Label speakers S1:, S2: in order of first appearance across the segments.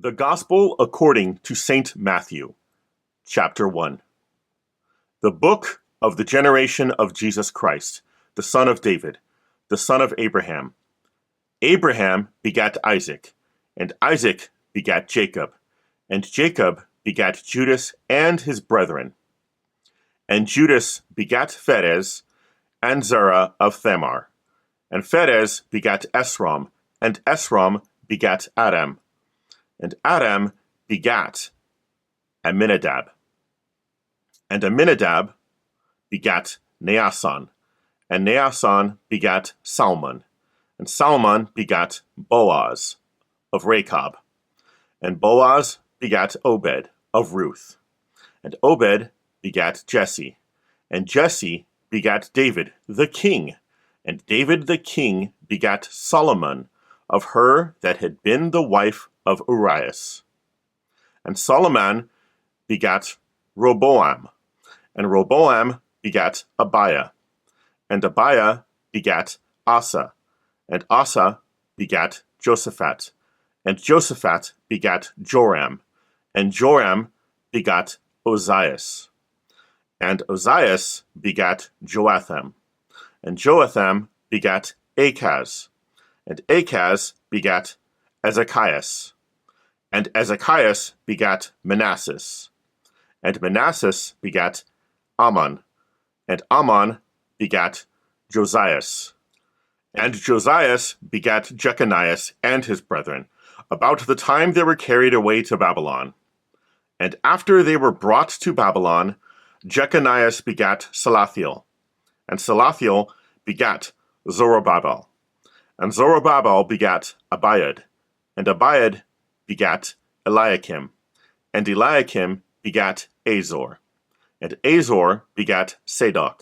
S1: The Gospel according to St. Matthew, Chapter 1. The book of the generation of Jesus Christ, the son of David, the son of Abraham. Abraham begat Isaac, and Isaac begat Jacob, and Jacob begat Judas and his brethren. And Judas begat Pharez, and Zerah of Thamar. And Pharez begat Esrom, and Esrom begat Adam. And Adam begat Amminadab. And Amminadab begat Naasson. And Naasson begat Salmon. And Salmon begat Boaz of Rechab. And Boaz begat Obed of Ruth. And Obed begat Jesse. And Jesse begat David the king. And David the king begat Solomon of her that had been the wife of Urias. And Solomon begat Rehoboam. And Rehoboam begat Abiah. And Abiah begat Asa. And Asa begat Josaphat. And Josaphat begat Joram. And Joram begat Ozias. And Ozias begat Joatham. And Joatham begat Achaz. And Achaz begat Ezekias. And Ezekias begat Manasses. And Manasses begat Ammon. And Ammon begat Josias. And Josias begat Jeconias and his brethren, about the time they were carried away to Babylon. And after they were brought to Babylon, Jeconias begat Salathiel. And Salathiel begat Zorobabel. And Zorobabel begat Abiad. And Abiad begat Eliakim. And Eliakim begat Azor. And Azor begat Sadok.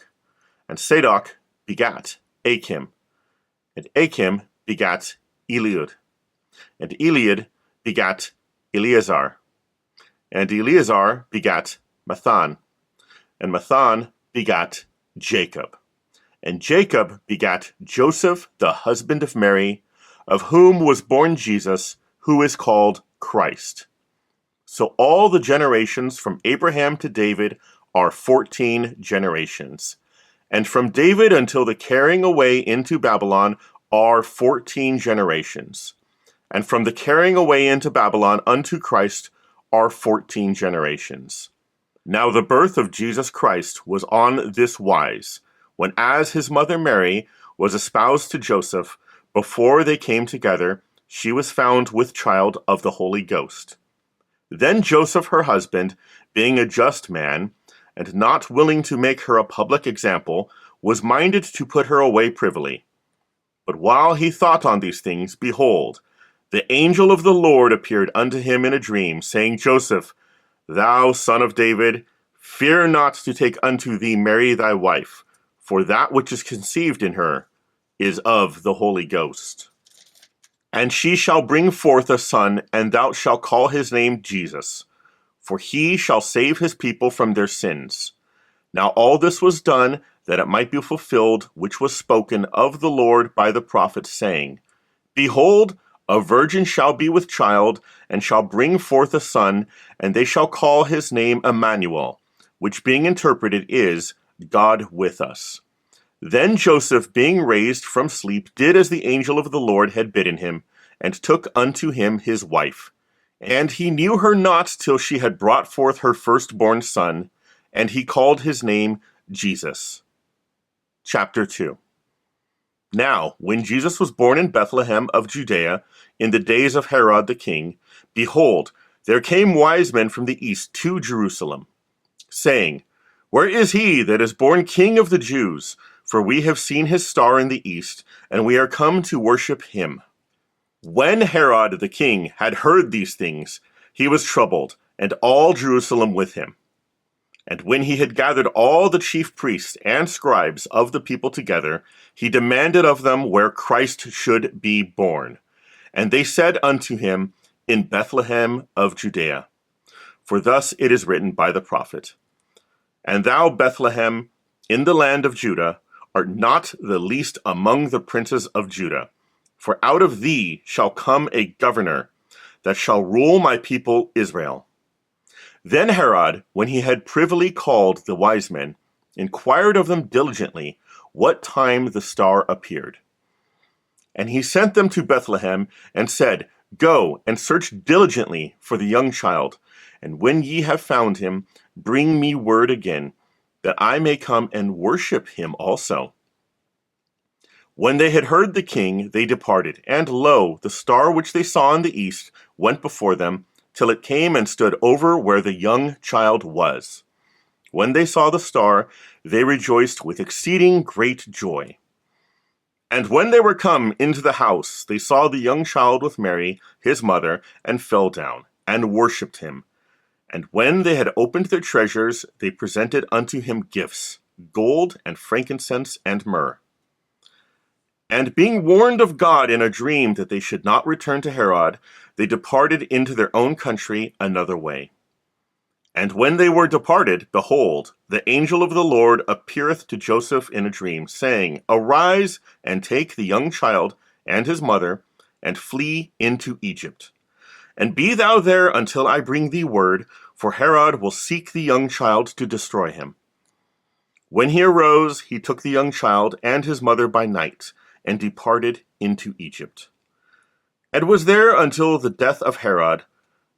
S1: And Sadok begat Achim. And Achim begat Eliud. And Eliud begat Eleazar. And Eleazar begat Mathan. And Mathan begat Jacob. And Jacob begat Joseph, the husband of Mary, of whom was born Jesus, who is called Christ. So all the generations from Abraham to David are 14 generations. And from David until the carrying away into Babylon are 14 generations. And from the carrying away into Babylon unto Christ are 14 generations. Now the birth of Jesus Christ was on this wise, when as his mother Mary was espoused to Joseph, before they came together, she was found with child of the Holy Ghost. Then Joseph her husband, being a just man, and not willing to make her a public example, was minded to put her away privily. But while he thought on these things, behold, the angel of the Lord appeared unto him in a dream, saying, Joseph, thou son of David, fear not to take unto thee Mary thy wife, for that which is conceived in her is of the Holy Ghost. And she shall bring forth a son, and thou shalt call his name Jesus, for he shall save his people from their sins. Now all this was done, that it might be fulfilled, which was spoken of the Lord by the prophet, saying, Behold, a virgin shall be with child, and shall bring forth a son, and they shall call his name Emmanuel, which being interpreted is, God with us. Then Joseph, being raised from sleep, did as the angel of the Lord had bidden him, and took unto him his wife. And he knew her not till she had brought forth her firstborn son, and he called his name Jesus. Chapter 2. Now, when Jesus was born in Bethlehem of Judea, in the days of Herod the king, behold, there came wise men from the east to Jerusalem, saying, Where is he that is born King of the Jews? For we have seen his star in the east, and we are come to worship him. When Herod the king had heard these things, he was troubled, and all Jerusalem with him. And when he had gathered all the chief priests and scribes of the people together, he demanded of them where Christ should be born. And they said unto him, In Bethlehem of Judea. For thus it is written by the prophet, And thou, Bethlehem, in the land of Judah, art not the least among the princes of Judah. For out of thee shall come a governor, that shall rule my people Israel. Then Herod, when he had privily called the wise men, inquired of them diligently what time the star appeared. And he sent them to Bethlehem, and said, Go and search diligently for the young child, and when ye have found him, bring me word again, that I may come and worship him also. When they had heard the king, they departed, and lo, the star which they saw in the east went before them, till it came and stood over where the young child was. When they saw the star, they rejoiced with exceeding great joy. And when they were come into the house, they saw the young child with Mary, his mother, and fell down, and worshipped him. And when they had opened their treasures, they presented unto him gifts, gold, and frankincense, and myrrh. And being warned of God in a dream that they should not return to Herod, they departed into their own country another way. And when they were departed, behold, the angel of the Lord appeareth to Joseph in a dream, saying, Arise, and take the young child and his mother, and flee into Egypt. And be thou there until I bring thee word, for Herod will seek the young child to destroy him. When he arose, he took the young child and his mother by night, and departed into Egypt, and was there until the death of Herod,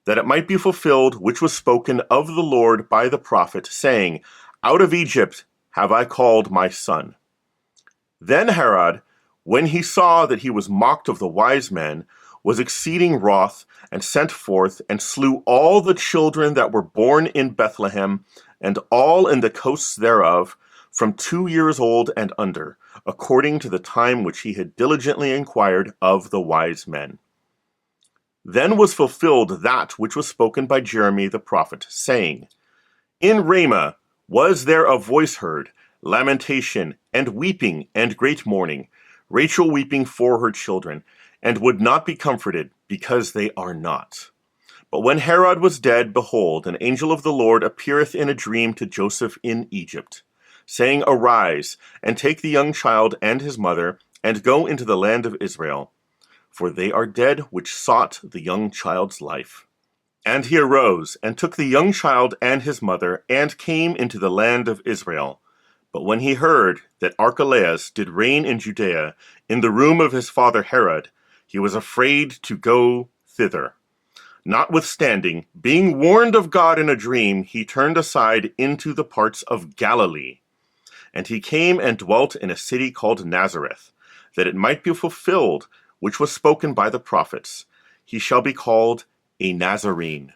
S1: that it might be fulfilled which was spoken of the Lord by the prophet, saying, Out of Egypt have I called my son. Then Herod, when he saw that he was mocked of the wise men, was exceeding wroth, and sent forth, and slew all the children that were born in Bethlehem, and all in the coasts thereof, from 2 years old and under, according to the time which he had diligently inquired of the wise men. Then was fulfilled that which was spoken by Jeremy the prophet, saying, In Ramah was there a voice heard, lamentation, and weeping, and great mourning, Rachel weeping for her children, and would not be comforted, because they are not. But when Herod was dead, behold, an angel of the Lord appeareth in a dream to Joseph in Egypt, saying, Arise, and take the young child and his mother, and go into the land of Israel, for they are dead which sought the young child's life. And he arose, and took the young child and his mother, and came into the land of Israel. But when he heard that Archelaus did reign in Judea, in the room of his father Herod, he was afraid to go thither. Notwithstanding, being warned of God in a dream, he turned aside into the parts of Galilee. And he came and dwelt in a city called Nazareth, that it might be fulfilled which was spoken by the prophets, He shall be called a Nazarene.